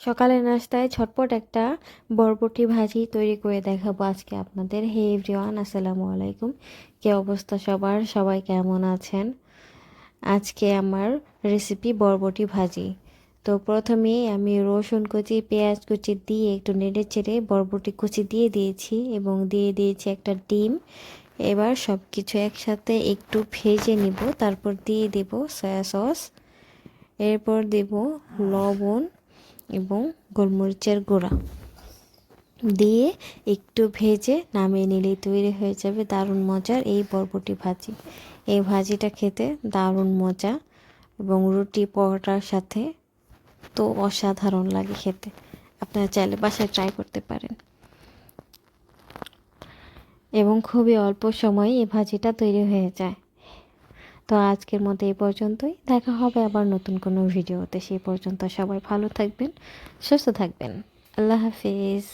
সকালের নাস্তায় ঝটপট একটা বরবটি ভাজি তৈরি করে দেখাবো আজকে আপনাদের। হে এভরিওয়ান, আসসালামু আলাইকুম। কি অবস্থা সবার? সবাই কেমন আছেন? আজকে আমার রেসিপি বরবটি ভাজি। তো প্রথমেই আমি রসুন কুচি, পেঁয়াজ কুচি দিয়ে একটু নেড়ে চেড়ে বরবটি কুচি দিয়ে দিয়েছি এবং দিয়ে দিয়েছি একটা ডিম। এবার সব কিছু একসাথে একটু ভেজে নিব, তারপর দিয়ে দেব সয়া সস, এরপর দেব লবণ এবং গোলমরিচের গুঁড়া দিয়ে একটু ভেজে নামিয়ে নিলেই তৈরি হয়ে যাবে দারুণ মজার এই বরবটি ভাজি। এই ভাজিটা খেতে দারুণ মজা এবং রুটি পরোটার সাথে তো অসাধারণ লাগে খেতে। আপনারা চাইলে বাসায় ট্রাই করতে পারেন এবং খুবই অল্প সময়ে এই ভাজিটা তৈরি হয়ে যায়। তো আজকের মতো এই পর্যন্তই, দেখা হবে আবার নতুন কোনো ভিডিওতে। সেই পর্যন্ত সবাই ভালো থাকবেন, সুস্থ থাকবেন। আল্লাহ হাফিজ।